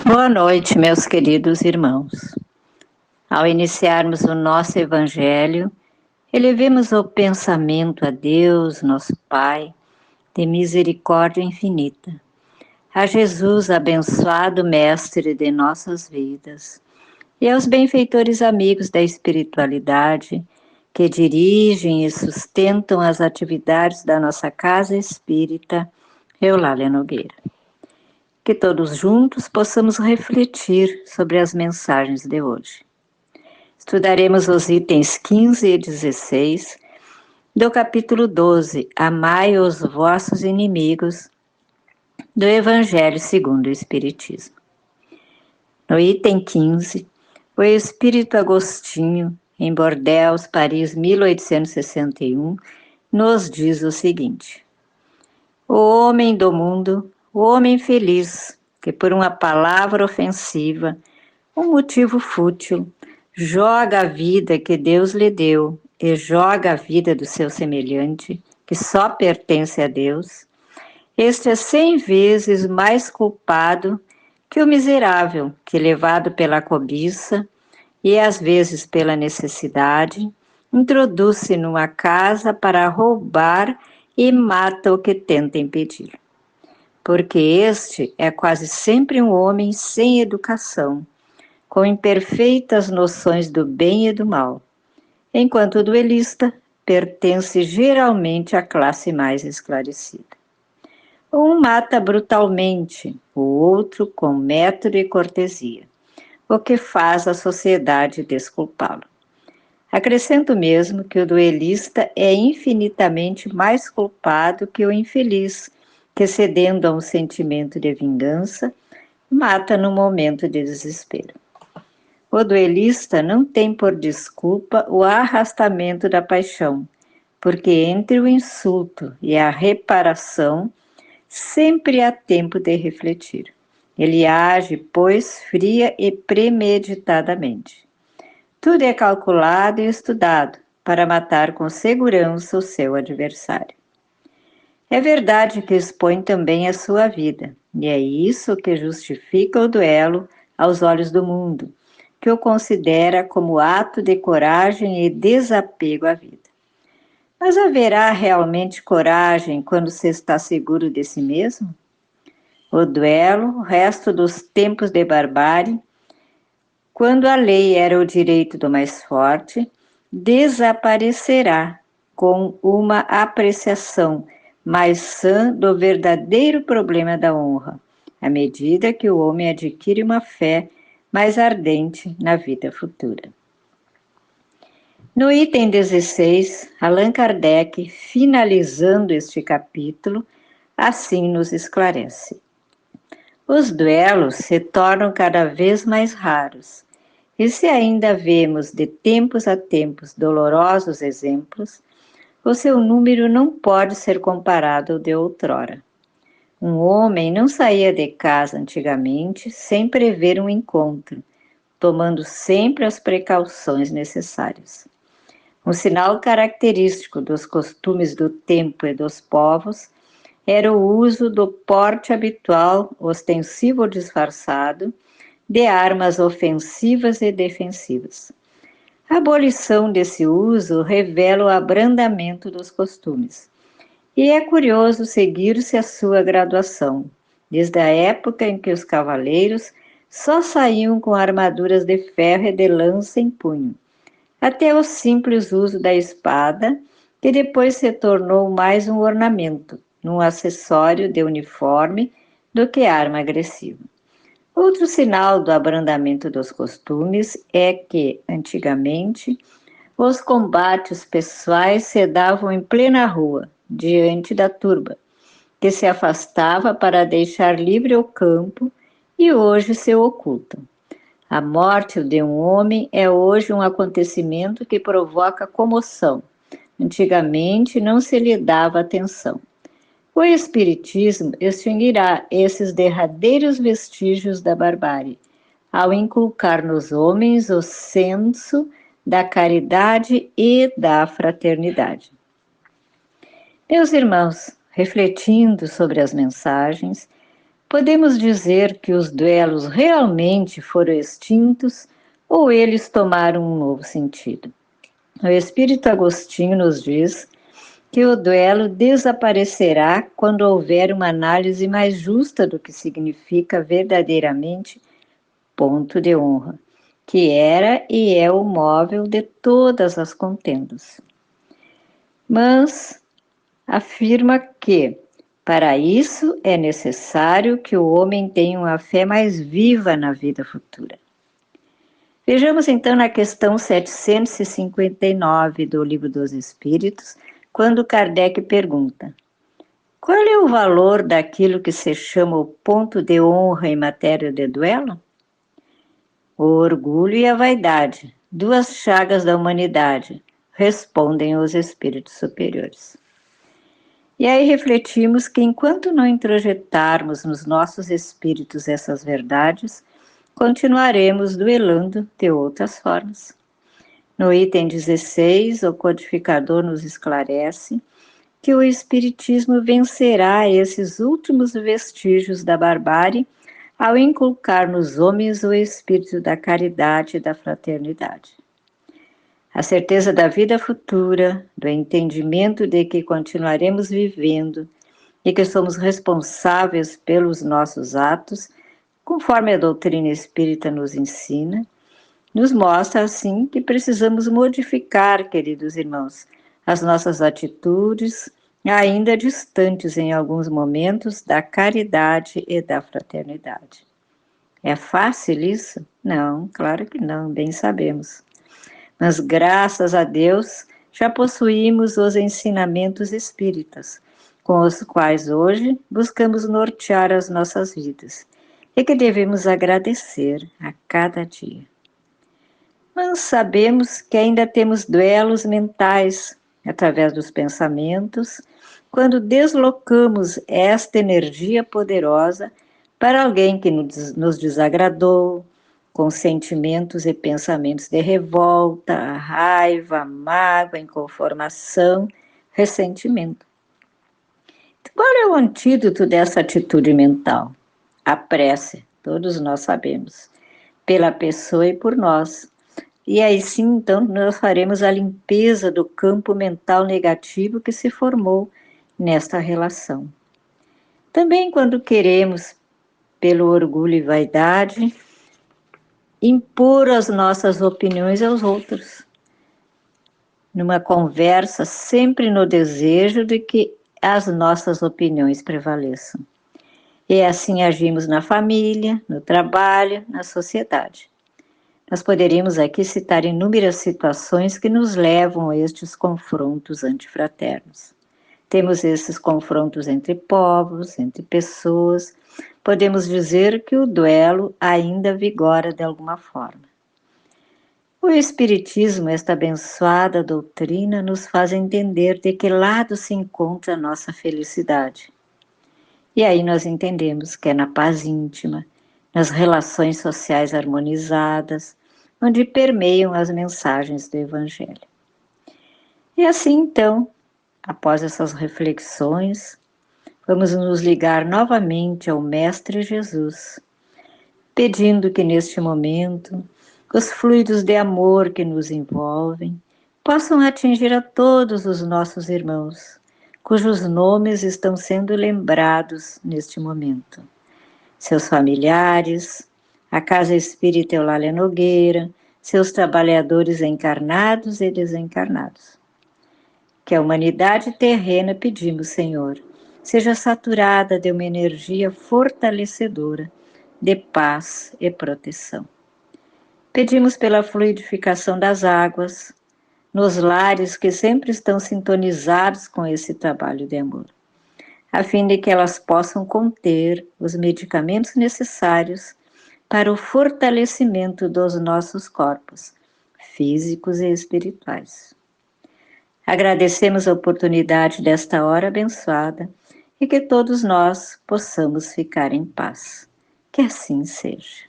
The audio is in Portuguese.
Boa noite, meus queridos irmãos. Ao iniciarmos o nosso Evangelho, elevemos o pensamento a Deus, nosso Pai, de misericórdia infinita, a Jesus, abençoado Mestre de nossas vidas, e aos benfeitores amigos da espiritualidade, que dirigem e sustentam as atividades da nossa Casa Espírita, Eulália Nogueira. Que todos juntos possamos refletir sobre as mensagens de hoje. Estudaremos os itens 15 e 16 do capítulo 12, Amai os vossos inimigos, do Evangelho segundo o Espiritismo. No item 15, o Espírito Agostinho, em Bordeaux, Paris, 1861, nos diz o seguinte: o homem do mundo, o homem feliz, que por uma palavra ofensiva, um motivo fútil, joga a vida que Deus lhe deu e joga a vida do seu semelhante, que só pertence a Deus, este é 100 vezes mais culpado que o miserável que, levado pela cobiça e às vezes pela necessidade, introduz-se numa casa para roubar e mata o que tenta impedir. Porque este é quase sempre um homem sem educação, com imperfeitas noções do bem e do mal, enquanto o duelista pertence geralmente à classe mais esclarecida. Um mata brutalmente, o outro com método e cortesia, o que faz a sociedade desculpá-lo. Acrescento mesmo que o duelista é infinitamente mais culpado que o infeliz, que, cedendo a um sentimento de vingança, mata no momento de desespero. O duelista não tem por desculpa o arrastamento da paixão, porque entre o insulto e a reparação sempre há tempo de refletir. Ele age, pois, fria e premeditadamente. Tudo é calculado e estudado para matar com segurança o seu adversário. É verdade que expõe também a sua vida, e é isso que justifica o duelo aos olhos do mundo, que o considera como ato de coragem e desapego à vida. Mas haverá realmente coragem quando se está seguro de si mesmo? O duelo, o resto dos tempos de barbárie, quando a lei era o direito do mais forte, desaparecerá com uma apreciação mais sã do verdadeiro problema da honra, à medida que o homem adquire uma fé mais ardente na vida futura. No item 16, Allan Kardec, finalizando este capítulo, assim nos esclarece: os duelos se tornam cada vez mais raros, e se ainda vemos de tempos a tempos dolorosos exemplos, o seu número não pode ser comparado ao de outrora. Um homem não saía de casa antigamente sem prever um encontro, tomando sempre as precauções necessárias. Um sinal característico dos costumes do tempo e dos povos era o uso do porte habitual, ostensivo ou disfarçado, de armas ofensivas e defensivas. A abolição desse uso revela o abrandamento dos costumes. E é curioso seguir-se a sua graduação, desde a época em que os cavaleiros só saíam com armaduras de ferro e de lança em punho, até o simples uso da espada, que depois se tornou mais um ornamento, um acessório de uniforme, do que arma agressiva. Outro sinal do abrandamento dos costumes é que, antigamente, os combates pessoais se davam em plena rua, diante da turba, que se afastava para deixar livre o campo e hoje se ocultam. A morte de um homem é hoje um acontecimento que provoca comoção. Antigamente não se lhe dava atenção. O Espiritismo extinguirá esses derradeiros vestígios da barbárie, ao inculcar nos homens o senso da caridade e da fraternidade. Meus irmãos, refletindo sobre as mensagens, podemos dizer que os duelos realmente foram extintos ou eles tomaram um novo sentido. O Espírito Agostinho nos diz que o duelo desaparecerá quando houver uma análise mais justa do que significa verdadeiramente ponto de honra, que era e é o móvel de todas as contendas. Mas afirma que, para isso, é necessário que o homem tenha uma fé mais viva na vida futura. Vejamos então na questão 759 do Livro dos Espíritos, quando Kardec pergunta: qual é o valor daquilo que se chama o ponto de honra em matéria de duelo? O orgulho e a vaidade, duas chagas da humanidade, respondem os espíritos superiores. E aí refletimos que enquanto não introjetarmos nos nossos espíritos essas verdades, continuaremos duelando de outras formas. No item 16, o codificador nos esclarece que o Espiritismo vencerá esses últimos vestígios da barbárie ao inculcar nos homens o espírito da caridade e da fraternidade. A certeza da vida futura, do entendimento de que continuaremos vivendo e que somos responsáveis pelos nossos atos, conforme a doutrina espírita nos ensina, nos mostra, assim, que precisamos modificar, queridos irmãos, as nossas atitudes, ainda distantes em alguns momentos da caridade e da fraternidade. É fácil isso? Não, claro que não, bem sabemos. Mas graças a Deus já possuímos os ensinamentos espíritas, com os quais hoje buscamos nortear as nossas vidas e que devemos agradecer a cada dia. Mas sabemos que ainda temos duelos mentais através dos pensamentos, quando deslocamos esta energia poderosa para alguém que nos desagradou, com sentimentos e pensamentos de revolta, raiva, mágoa, inconformação, ressentimento. Qual é o antídoto dessa atitude mental? A prece, todos nós sabemos, pela pessoa e por nós. E aí sim, então, nós faremos a limpeza do campo mental negativo que se formou nesta relação. Também quando queremos, pelo orgulho e vaidade, impor as nossas opiniões aos outros, numa conversa sempre no desejo de que as nossas opiniões prevaleçam. E assim agimos na família, no trabalho, na sociedade. Nós poderíamos aqui citar inúmeras situações que nos levam a estes confrontos antifraternos. Temos esses confrontos entre povos, entre pessoas. Podemos dizer que o duelo ainda vigora de alguma forma. O Espiritismo, esta abençoada doutrina, nos faz entender de que lado se encontra a nossa felicidade. E aí nós entendemos que é na paz íntima, nas relações sociais harmonizadas, onde permeiam as mensagens do Evangelho. E assim, então, após essas reflexões, vamos nos ligar novamente ao Mestre Jesus, pedindo que neste momento os fluidos de amor que nos envolvem possam atingir a todos os nossos irmãos, cujos nomes estão sendo lembrados neste momento. Seus familiares, a Casa Espírita Eulália Nogueira, seus trabalhadores encarnados e desencarnados. Que a humanidade terrena, pedimos, Senhor, seja saturada de uma energia fortalecedora, de paz e proteção. Pedimos pela fluidificação das águas, nos lares que sempre estão sintonizados com esse trabalho de amor, a fim de que elas possam conter os medicamentos necessários para o fortalecimento dos nossos corpos, físicos e espirituais. Agradecemos a oportunidade desta hora abençoada e que todos nós possamos ficar em paz. Que assim seja.